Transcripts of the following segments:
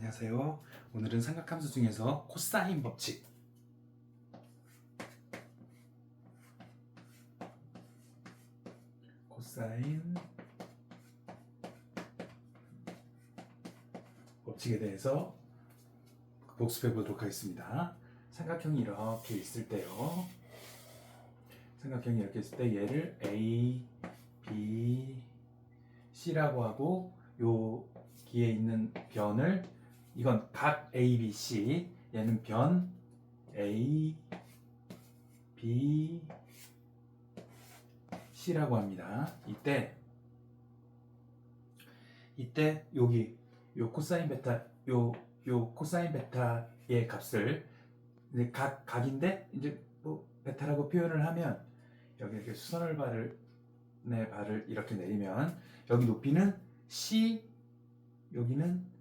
안녕하세요. 오늘은 삼각함수 중에서 코사인 법칙 코사인 법칙에 대해서 복습해 보도록 하겠습니다. 삼각형이 이렇게 있을 때요. 삼각형이 이렇게 있을 때 얘를 A, B, C라고 하고 여기에 있는 변을 이건 각 A, B, C 얘는 변 A, B, C라고 합니다. 이때 여기 요 코사인 베타 요 코사인 베타의 값을 이제 각인데 이제 뭐 베타라고 표현을 하면 여기 이렇게 수선을 발을 이렇게 내리면 여기 높이는 C 여기는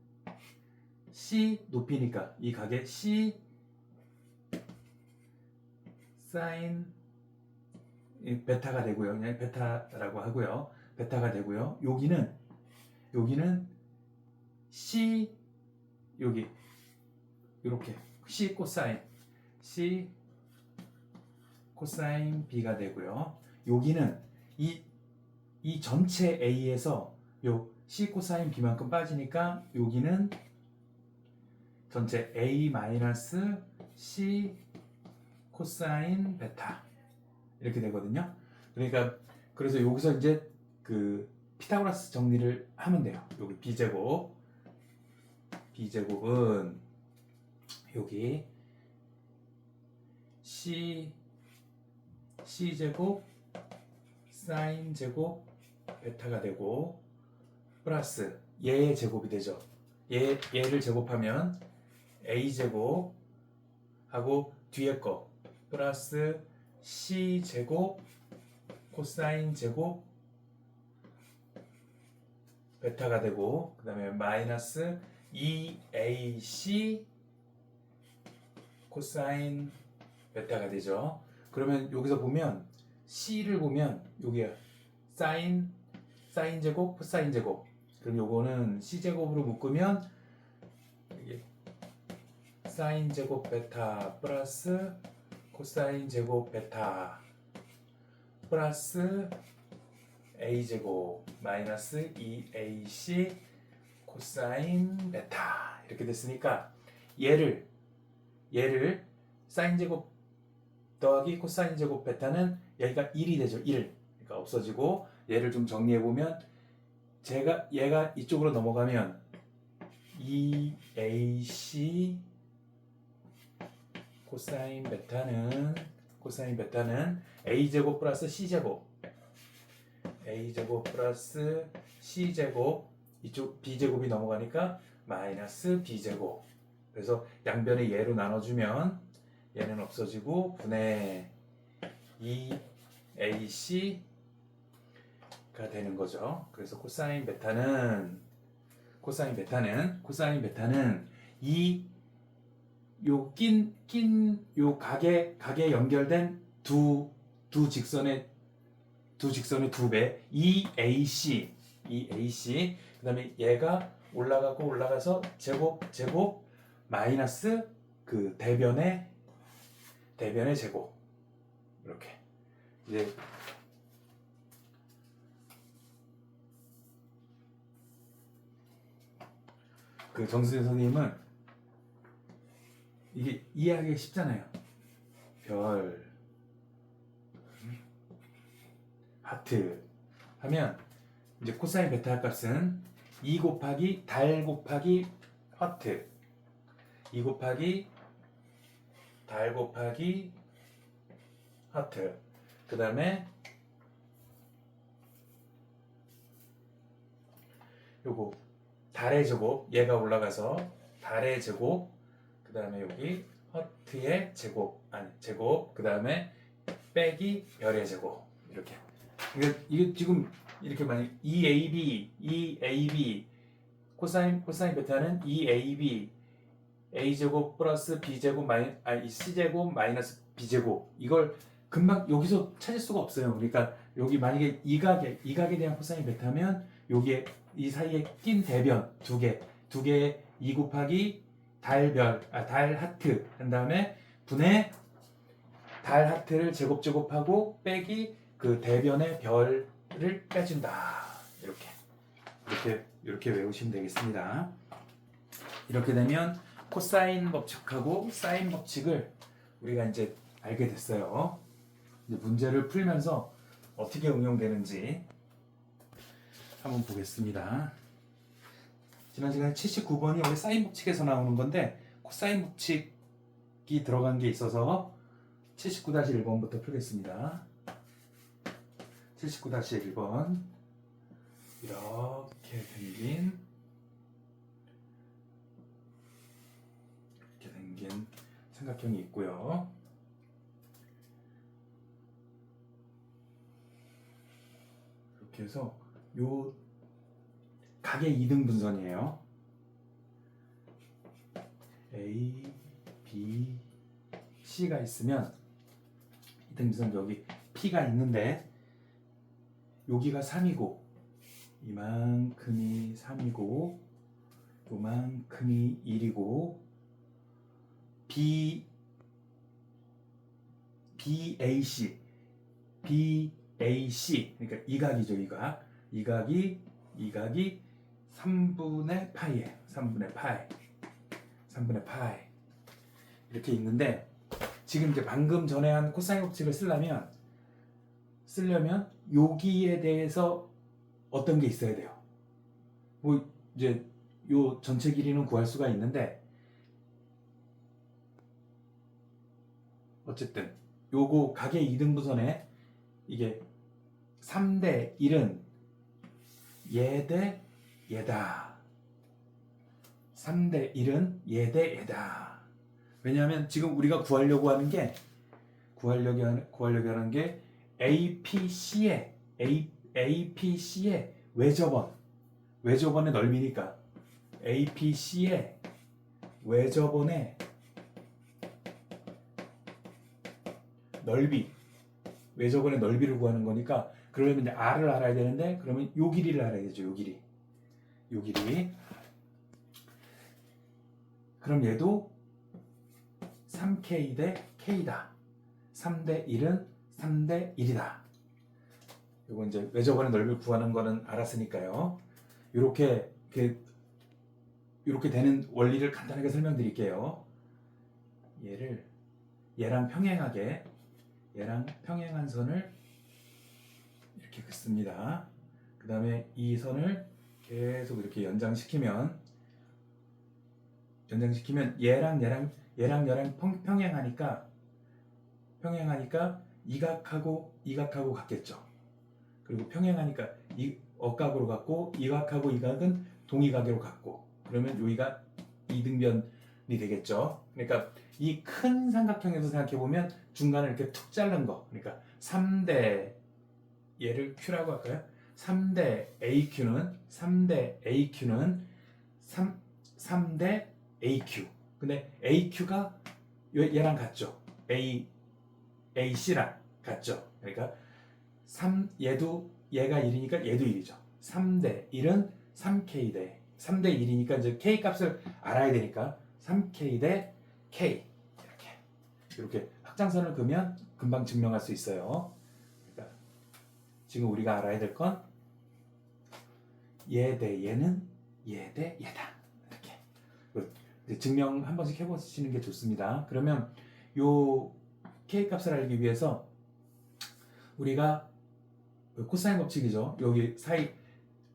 C 높이니까 이 각의 C 사인 베타가 되고요. 그냥 베타라고 하고요. 베타가 되고요. 여기는 C 여기 이렇게 C 코사인 B가 되고요. 여기는 이 전체 A에서 요 C 코사인 B만큼 빠지니까 여기는 전체 A 마이너스 C 코사인 베타 이렇게 되거든요. 그러니까 그래서 여기서 이제 그 피타고라스 정리를 하면 돼요. 여기 B제곱은 여기 C제곱 사인 제곱 베타가 되고 플러스 얘의 제곱이 되죠. 얘를 제곱하면 A제곱 하고 뒤에 거 플러스 C제곱 코사인 제곱 베타가 되고 그 다음에 마이너스 2AC 코사인 베타가 되죠. 그러면 여기서 보면 C를 보면 여기에 사인 제곱 코사인 제곱 그럼 요거는 C제곱으로 묶으면 이게 사인 제곱 베타 플러스 코사인 제곱 베타 플러스 A제곱 마이너스 2AC 코사인 베타 이렇게 됐으니까 얘를 사인 제곱 더하기 코사인 제곱 베타는 여기가 1이 되죠. 1 그러니까 없어지고 얘를 좀 정리해 보면 얘가 이쪽으로 넘어가면 2AC 코사인 베타는 A제곱 플러스 C제곱 A제곱 플러스 C제곱 이쪽 B제곱이 넘어가니까 마이너스 B제곱 그래서 양변의 예로 나눠주면 얘는 없어지고 분의 2AC가 되는 거죠. 그래서 코사인 베타는 이 요 요 각에 연결된 두 직선의 두 배, EAC. 그 다음에 얘가 올라가서 제곱 마이너스 그 대변의 제곱. 이렇게. 이제 그 정수진 선생님은 이게 이해하기가 쉽잖아요. 별 하트 하면 이제 코사인 베타 값은 2 곱하기 달 곱하기 하트 2 곱하기 달 곱하기 하트 그 다음에 요거 달의 제곱 얘가 올라가서 달의 제곱 그 다음에 여기 허트의 제곱 그 다음에 빼기 별의 제곱 이렇게 이게 지금 이렇게 만약 EAB 코사인 베타는 EAB A제곱 플러스 B제곱 C제곱 마이너스 B제곱 이걸 금방 여기서 찾을 수가 없어요. 그러니까 여기 만약에 이 각에 대한 코사인 베타면 여기에 이 사이에 낀 대변 두 개의 2 곱하기 달 하트 한 다음에 분의 달 하트를 제곱하고 빼기 그 대변의 별을 빼준다. 이렇게 외우시면 되겠습니다. 이렇게 되면 코사인 법칙하고 사인 법칙을 우리가 이제 알게 됐어요. 이제 문제를 풀면서 어떻게 응용되는지 한번 보겠습니다. 지난 시간에 79번이 원래 사인 법칙에서 나오는 건데 코사인 법칙이 들어간 게 있어서 79-1번부터 풀겠습니다. 79-1번 이렇게 생긴 삼각형이 있고요. 이렇게 해서 요 각의 2등 분선이에요. A, B, C가 있으면 2등 분선 여기 P가 있는데 여기가 3이고 이만큼이 3이고 요만큼이 1이고 BAC 그러니까 이 각이죠. 이 각이 3분의 파이예요. 3분의 파이 이렇게 있는데 지금 이제 방금 전에 한 코사인 법칙을 쓰려면 여기에 대해서 어떤 게 있어야 돼요. 뭐 이제 요 전체 길이는 구할 수가 있는데 어쨌든 요거 각의 2등분선에 이게 3대 1은 얘 대 얘다. 3대 1은 얘 대 얘다. 왜냐하면 지금 우리가 구하려고 하는 게 APC의 외접원의 넓이니까 APC의 외접원의 외접원의 넓이를 구하는 거니까 그러려면 이제 R을 알아야 되는데 그러면 요 길이를 알아야 되죠. 요 길이. 그럼 얘도 3K 대 K다. 3대 1은 3대 1이다. 요거 이제 외접원의 넓이를 구하는 거는 알았으니까요. 이렇게 되는 원리를 간단하게 설명드릴게요. 얘랑 평행한 선을 이렇게 긋습니다. 그 다음에 이 선을 계속 이렇게 연장시키면 얘랑 평행하니까 이 각하고 같겠죠. 그리고 평행하니까 이 억각으로 같고 이 각하고 이 각은 동의각으로 같고 그러면 여기가 이등변이 되겠죠. 그러니까 이 큰 삼각형에서 생각해 보면 중간을 이렇게 툭 자른 거. 그러니까 3대 얘를 Q라고 할까요? 3대 AQ는 3대 AQ. 근데 AQ가 얘랑 같죠. AC랑 같죠. 그러니까 얘가 1이니까 얘도 1이죠. 3대 1은 3K 대 3대 1이니까 이제 K 값을 알아야 되니까 3K 대 K 이렇게 확장선을 그으면 금방 증명할 수 있어요. 그러니까 지금 우리가 알아야 될 건 얘 대 얘는 얘 대 얘다. 이렇게 증명 한 번씩 해보시는 게 좋습니다. 그러면 요 K 값을 알기 위해서 우리가 코사인 법칙이죠. 여기 사이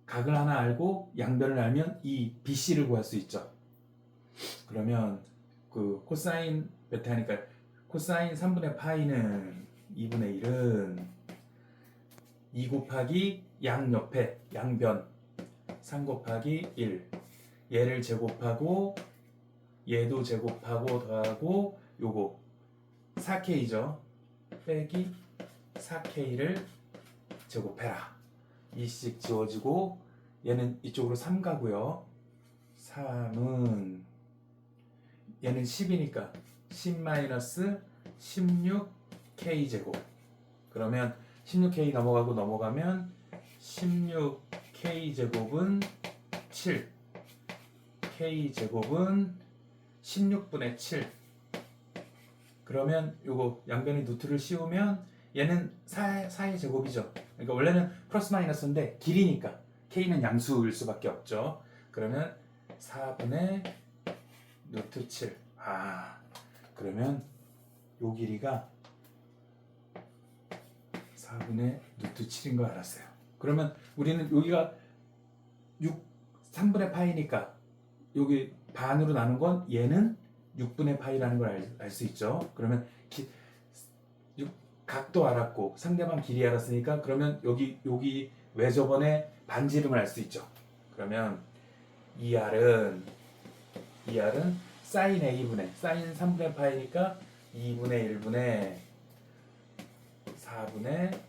각을 하나 알고 양변을 알면 이 BC를 구할 수 있죠. 그러면 그 코사인 베타니까 코사인 3분의 파이는 2분의 1은 2 곱하기 양옆에 양변 3 곱하기 1 얘를 제곱하고 얘도 제곱하고 더하고 요거 4K죠. 빼기 4K를 제곱해라. 2씩 지워지고 얘는 이쪽으로 3 가고요. 3은 얘는 10이니까 10-16K 제곱. 그러면 16K 넘어가면 16K 제곱은 7. k제곱은 16분의 7. 그러면 요거 양변에 루트를 씌우면 얘는 4의 제곱이죠. 그러니까 원래는 플러스 마이너스인데 길이니까 k는 양수일 수밖에 없죠. 그러면 4분의 루트 7. 그러면 요 길이가 4분의 루트 7인 거 알았어요. 그러면 우리는 여기가 3분의 파이니까 여기 반으로 나눈 건 얘는 6분의 파이라는 걸 알 수 있죠. 그러면 각도 알았고 상대방 길이 알았으니까 그러면 여기 외접원의 반지름을 알 수 있죠. 그러면 이 R은 사인 A분의 사인 3분의 파이니까 2분의 1분의 4분의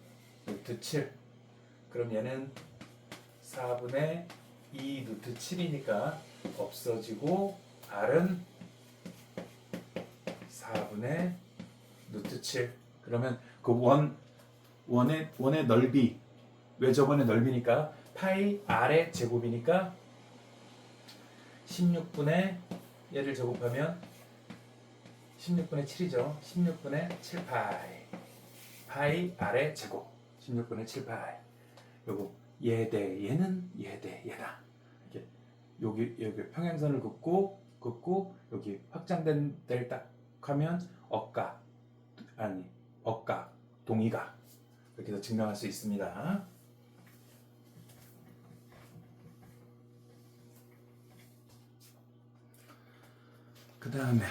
루트 7. 그럼 얘는 4분의 2 루트 7이니까 없어지고 R은 4분의 루트 7. 그러면 그 원의 넓이, 외접원의 넓이니까 파이 R의 제곱이니까 16분의 얘를 제곱하면 16분의 7이죠. 16분의 7파이. 파이 R의 제곱. 16분의 7파이. 요거 얘 대 얘는 얘 대 얘다. 이렇게 여기 평행선을 긋고 여기 확장된 데를 딱 하면 억각 동의각 이렇게 해서 증명할 수 있습니다. 그 다음에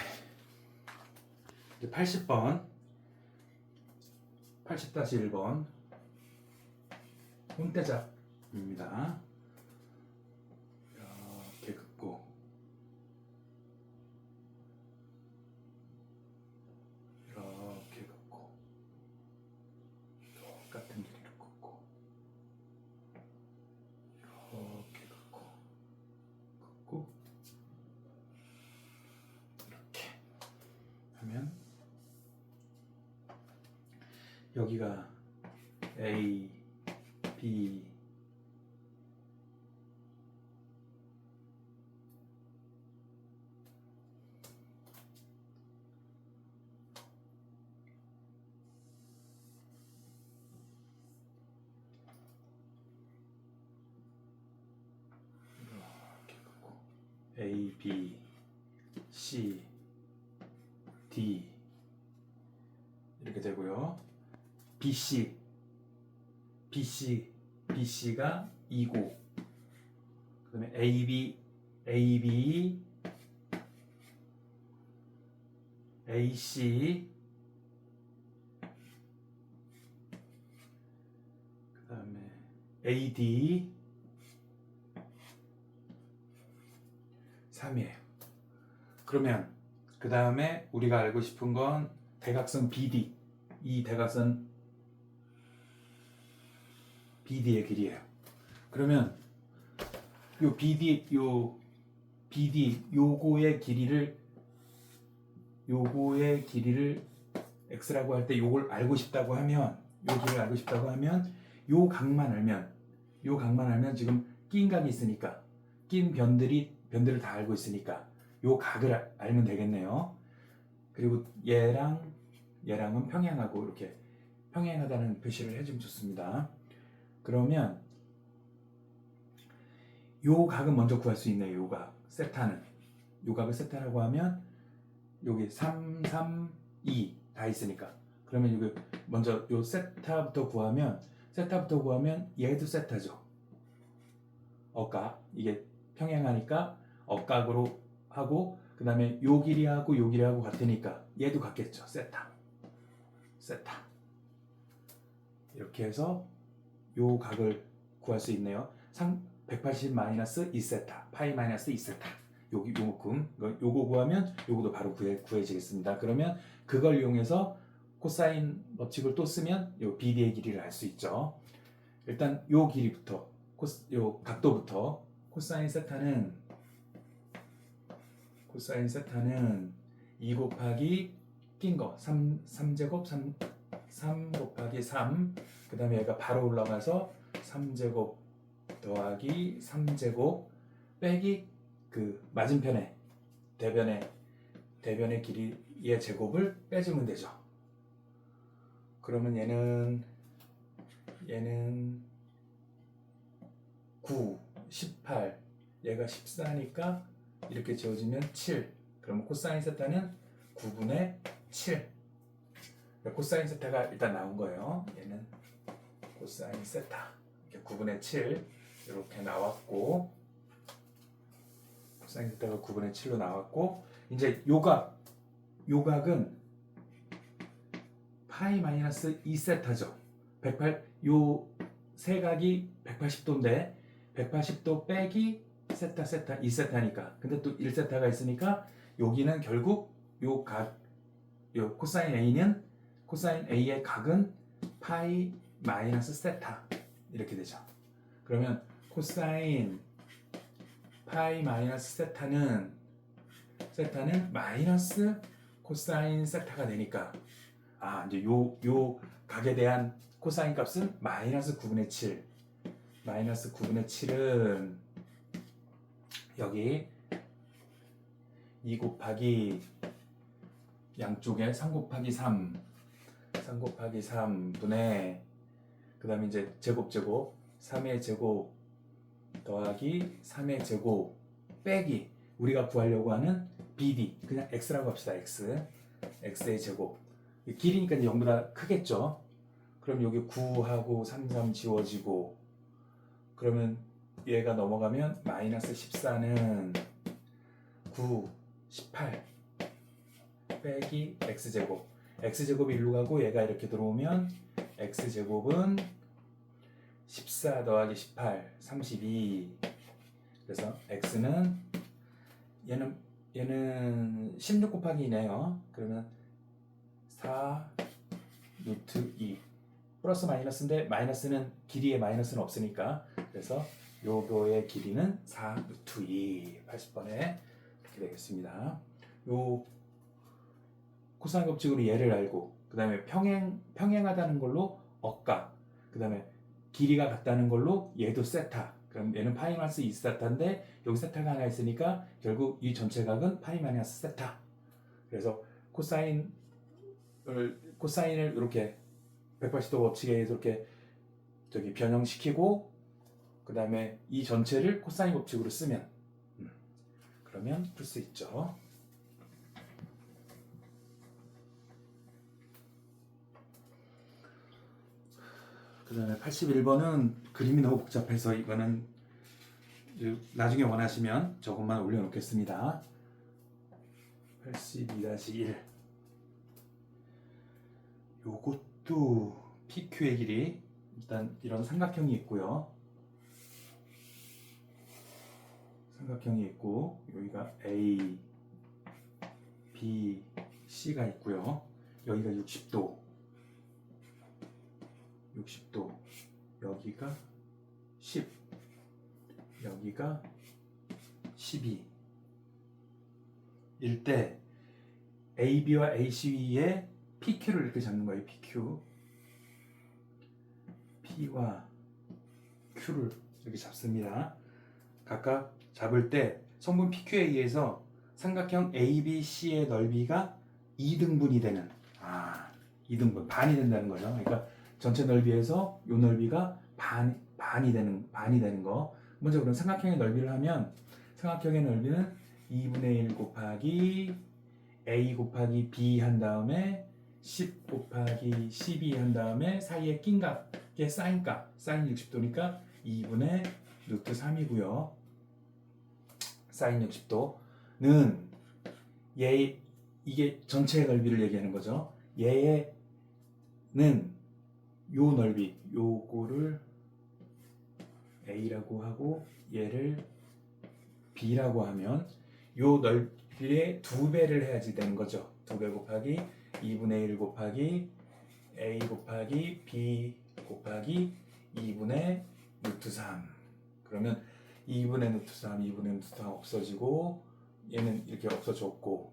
80번 80-1번 혼대잡입니다. 이렇게 긋고 이렇게 긋고 똑같은 길이로 긋고 이렇게 긋고 이렇게 하면 여기가 A, B, A, B, C, D 이렇게 되고요. BC가 2고 그 다음에 AB, AC 그 다음에 AD 3이에요. 그러면 그 다음에 우리가 알고 싶은 건 대각선 BD. 이 대각선 BD의 길이에요. 그러면 요 BD 요거의 길이를 x라고 할 때 요걸 알고 싶다고 하면 요 길이를 알고 싶다고 하면 요 각만 알면 지금 낀 각이 있으니까 낀 변들을 다 알고 있으니까 요 각을 알면 되겠네요. 그리고 얘랑은 평행하고 이렇게 평행하다는 표시를 해주면 좋습니다. 그러면 요 각은 먼저 구할 수 있네요. 요 각 세타는 요 각을 세타라고 하면 여기 3, 3, 2 다 있으니까 그러면 여기 먼저 요 세타부터 구하면 얘도 세타죠. 억각 이게 평행하니까 억각으로 하고 그 다음에 요 길이하고 요 길이하고 같으니까 얘도 같겠죠. 세타 이렇게 해서 요 각을 구할 수 있네요. 180-2세타 파이 마이너스 2세타 요만큼 요거 구하면 요거도 바로 구해지겠습니다. 그러면 그걸 이용해서 코사인 법칙을 또 쓰면 요 BD의 길이를 알 수 있죠. 일단 요 길이부터 요 각도부터 코사인 세타는 2 곱하기 낀 거 3제곱 3 곱하기 3 그 다음에 얘가 바로 올라가서 3제곱 더하기 3제곱 빼기 그 맞은편에 대변의 길이의 제곱을 빼주면 되죠. 그러면 얘는 9, 18, 얘가 14니까 이렇게 지워지면 7. 그러면 코사인 세타는 9분의 7. 코사인 세타가 일단 나온 거예요. 얘는 코사인 세타 이렇게 9분의 7 이렇게 나왔고, 코사인 세타가 9분의 7로 나왔고, 이제 요각은 파이 마이너스 2세타죠. 요 세 각이 180도인데 180도 빼기 세타 2세타니까. 근데 또 1세타가 있으니까 여기는 결국 요 코사인 A의 각은 파이 마이너스 세타 이렇게 되죠. 그러면 코사인 파이 마이너스 세타는 마이너스 코사인 세타가 되니까, 이제 요 각에 대한 코사인 값은 마이너스 9분의 7. 마이너스 9분의 7은 여기 2 곱하기 양쪽에 3 곱하기 3분의, 그 다음에 이제 제곱 3의 제곱 더하기 3의 제곱 빼기 우리가 구하려고 하는 BD, 그냥 X라고 합시다. X의 제곱. 길이니까 이제 0보다 크겠죠. 그럼 여기 9하고 3 지워지고, 그러면 얘가 넘어가면 마이너스 14는 9, 18 빼기 X제곱. X제곱이 일로 가고 얘가 이렇게 들어오면 X제곱은 14 더하기 18, 32. 그래서 X는 얘는 16 곱하기 2네요. 그러면 4 루트 2. 플러스 마이너스인데 마이너스는 길이에 마이너스는 없으니까, 그래서 요거의 길이는 4 루트 2. 80번에 이렇게 되겠습니다. 요 코사인 법칙으로 얘를 알고, 그 다음에 평행하다는 걸로 억각, 그 다음에 길이가 같다는 걸로 얘도 세타. 그럼 얘는 파이 마이너스 2세타인데 여기 세타가 하나 있으니까 결국 이 전체 각은 파이 마이너스 세타. 그래서 코사인을 이렇게 180도 법칙에 의해서 이렇게 변형시키고, 그 다음에 이 전체를 코사인 법칙으로 쓰면 그러면 풀 수 있죠. 그 다음에 81번은 그림이 너무 복잡해서 이거는 나중에 원하시면 저것만 올려놓겠습니다. 82-1. 요것도 PQ의 길이, 일단 이런 삼각형이 있고요. 삼각형이 있고 여기가 A, B, C가 있고요. 여기가 60도, 여기가 10, 여기가 12 일 때 AB와 AC의 PQ를 이렇게 잡는 거예요. P와 Q를 이렇게 잡습니다. 각각 잡을 때 성분 PQ에 의해서 삼각형 ABC의 넓이가 2등분이 되는, 2등분, 반이 된다는 거죠. 그러니까 전체 넓이에서 이 넓이가 반이 되는 거. 먼저 그럼 삼각형의 넓이를 하면, 삼각형의 넓이는 2분의 1 곱하기 A 곱하기 B 한 다음에 10 곱하기 12 한 다음에 사이에 낀 값의 사인 값, 사인 60도니까 2분의 루트 3이고요. 사인 60도는 이게 전체의 넓이를 얘기하는 거죠. 얘는 요 넓이, 요거를 A라고 하고 얘를 B라고 하면 요 넓이의 2배를 해야지 되는 거죠. 2배 곱하기 2분의 1 곱하기 A 곱하기 B 곱하기 2분의 루트 3. 그러면 2분의 루트 3, 2분의 루트 3 없어지고 얘는 이렇게 없어졌고,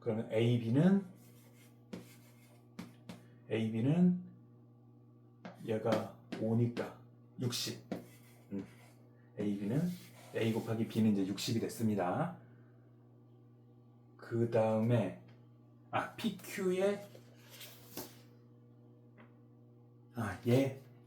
그러면 AB는 얘가 5니까 60. AB는 a 곱하기 b는 이제 60이 됐습니다. 그 다음에 PQ의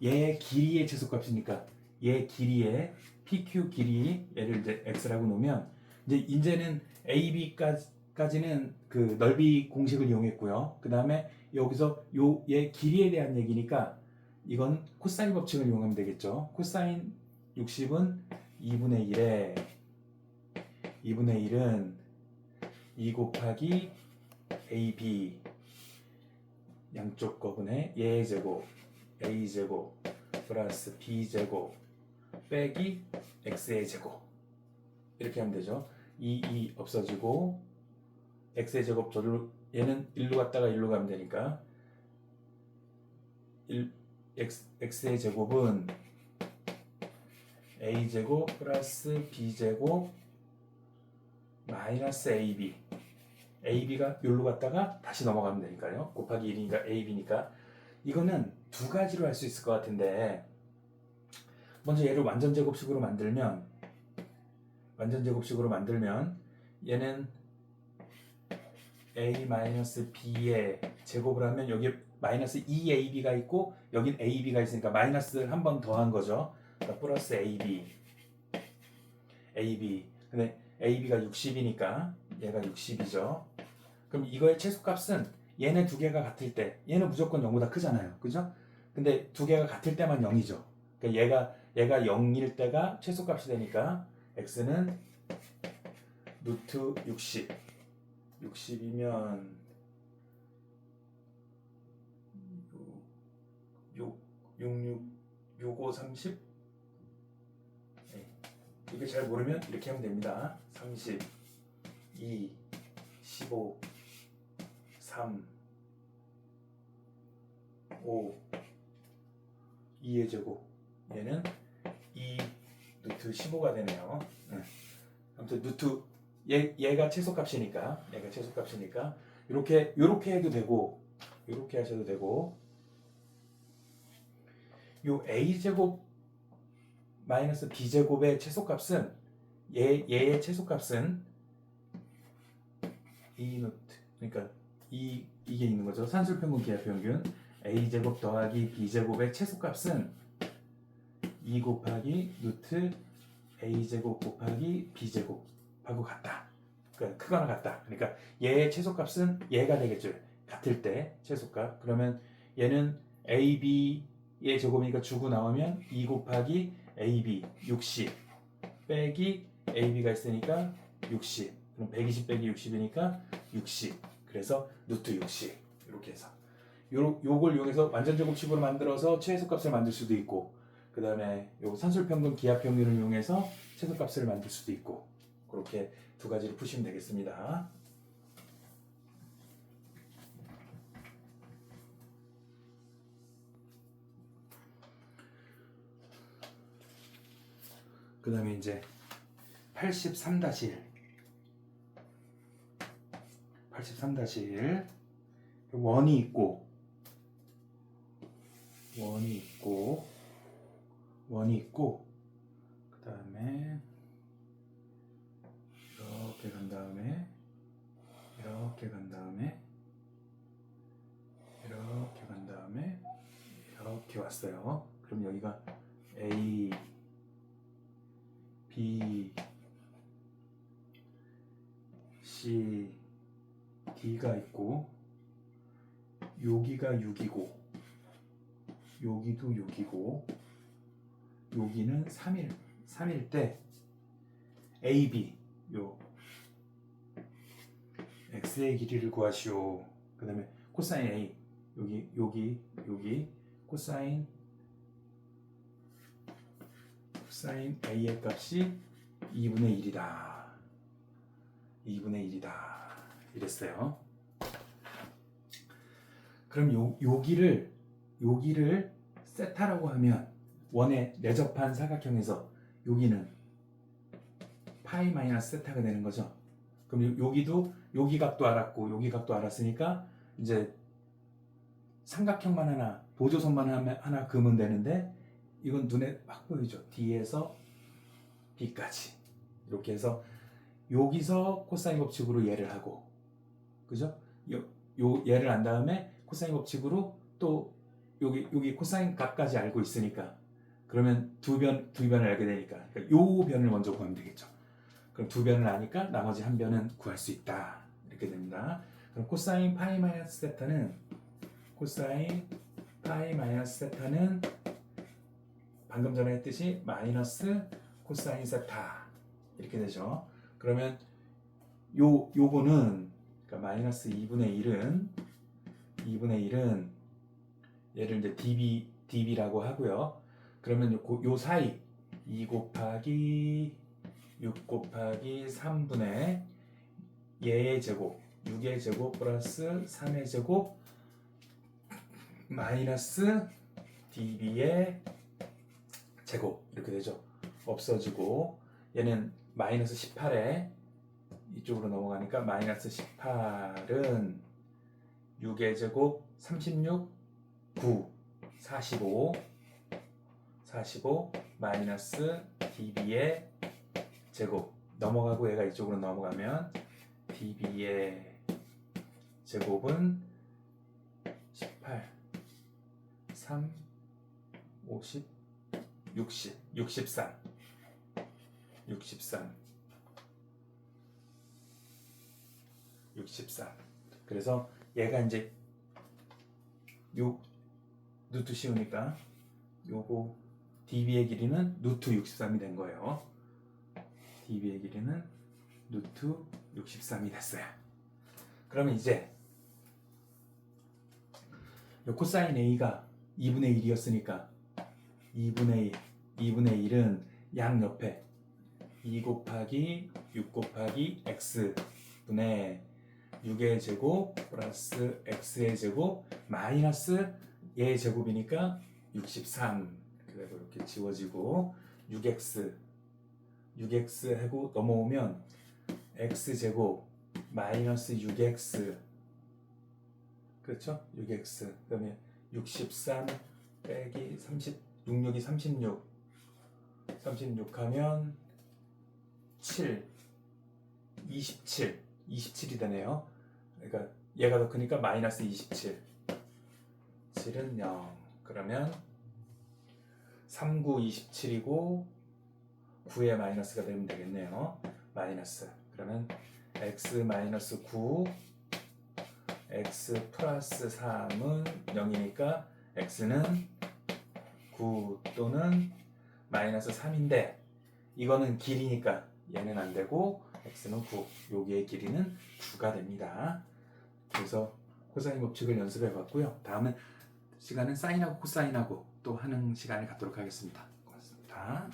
얘의 길이의 최소값이니까 얘 길이의 PQ 길이 얘를 이제 x라고 놓으면 이제는 AB까지는 그 넓이 공식을 이용했고요. 그 다음에 여기서 얘 길이에 대한 얘기니까 이건 코사인 법칙을 이용하면 되겠죠. 코사인 60은 2분의 1에 2분의 1은 2 곱하기 AB 양쪽 거분의 얘의 제곱 A제곱 플러스 B제곱 빼기 X의 제곱 이렇게 하면 되죠. 2 없어지고 X의 제곱 저로 얘는 1로 갔다가 1로 가면 되니까 X의 제곱은 A제곱 플러스 B제곱 마이너스 AB AB가 여기로 갔다가 다시 넘어가면 되니까요. 곱하기 1이니까 AB니까 이거는 두 가지로 할 수 있을 것 같은데 먼저 얘를 완전 제곱식으로 만들면 얘는 A-B의 제곱을 하면 여기 마이너스 2AB가 있고 여긴 AB가 있으니까 마이너스를 한 번 더한 거죠. 그러니까 플러스 AB 근데 AB가 60이니까 얘가 60이죠. 그럼 이거의 최소값은 얘네 두 개가 같을 때 얘는 무조건 0보다 크잖아요. 그죠? 근데 두 개가 같을 때만 0이죠. 그러니까 얘가 0일 때가 최소값이 되니까 x는 루트 60이면 65, 30 이게 잘 모르면 이렇게 하면 됩니다. 30, 2, 15, 3, 5, 2의 제곱 얘는 2 루트 15가 되네요. 아무튼 루트 얘가 최소값이니까 이렇게 해도 되고 이렇게 하셔도 되고 요 a제곱 마이너스 b제곱의 최소값은 얘의 최소값은 E 노트 그러니까 이게 있는 거죠. 산술평균 기하평균 a제곱 더하기 b제곱의 최소값은 2 곱하기 루트 a제곱 곱하기 b제곱하고 같다. 그러니까 크거나 같다. 그러니까 얘의 최소값은 얘가 되겠죠. 같을 때 최소값. 그러면 얘는 ab의 제곱이니까 주고 나오면 2 곱하기 ab 60 빼기 ab가 있으니까 60. 그럼 120 빼기 60이니까 60. 그래서 루트 60 이렇게 해서 요걸 이용해서 완전 제곱식으로 만들어서 최소값을 만들 수도 있고 그 다음에 요 산술평균 기하평균을 이용해서 최소값을 만들 수도 있고 그렇게 두 가지를 푸시면 되겠습니다. 그 다음에 이제 83-1 원이 있고 그 다음에 이렇게 간 다음에 이렇게 간 다음에 이렇게 왔어요. 그럼 여기가 A, B, C, D가 있고 여기가 6이고 여기도 6이고 여기는 3일 때 AB 요 x의 길이를 구하시오. 그 다음에 코사인 A 여기 코사인 A의 값이 2분의 1이다 이랬어요. 그럼 여기를 세타라고 하면 원에 내접한 사각형에서 여기는 파이 마이너스 세타가 되는 거죠. 그럼 여기도 여기 각도 알았고 여기 각도 알았으니까 이제 삼각형만 하나 보조선만 하나 그으면 되는데 이건 눈에 확 보이죠. D에서 b까지 이렇게 해서 여기서 코사인 법칙으로 얘를 하고, 그죠? 요 얘를 안 다음에 코사인 법칙으로 또 여기 코사인 값까지 알고 있으니까, 그러면 두 변을 알게 되니까, 그러니까 요 변을 먼저 구하면 되겠죠. 그럼 두 변을 아니까 나머지 한 변은 구할 수 있다. 이렇게 됩니다. 그럼 코사인 파이 마이너스 세타는 방금 전에 했듯이 마이너스 코사인 세타 이렇게 되죠. 그러면 요거는 그러니까 마이너스 2분의 1은 얘를 이제 db라고 하고요. 그러면 요 사이 2 곱하기 6 곱하기 3분의 얘의 제곱 6의 제곱 플러스 3의 제곱 마이너스 db의 제곱 이렇게 되죠. 없어지고 얘는 마이너스 18에 이쪽으로 넘어가니까 마이너스 18은 6의 제곱 36 9 45 마이너스 db의 제곱 넘어가고 얘가 이쪽으로 넘어가면 db의 제곱은 18 3 50 60 63 그래서 얘가 이제 요 루트 씌우니까 요거 db의 길이는 루트 63이 된 거예요. db의 길이는 루트 63이 됐어요. 그러면 이제 요 코사인 a가 2분의 1이었으니까 2분의 1은 양 옆에 2 곱하기 6 곱하기 x분의 6의 제곱 플러스 x의 제곱 마이너스 얘의 제곱이니까 63. 그리고 이렇게 지워지고 6x 하고 넘어오면 x제곱 마이너스 6x, 그렇죠? 6x 그다음에 63 빼기 36이 36 하면 27이 되네요. 그러니까 얘가 더 크니까 마이너스 27. 7은 0. 그러면 3, 9, 27이고 9에 마이너스가 되면 되겠네요. 마이너스. 그러면 x 마이너스 9 x 플러스 3은 0이니까 x는 9 또는 마이너스 3인데 이거는 길이니까 얘는 안 되고 x는 9. 여기의 길이는 9가 됩니다. 그래서 코사인 법칙을 연습해 봤고요. 다음은 시간은 사인하고 코사인하고 또 하는 시간을 갖도록 하겠습니다. 고맙습니다.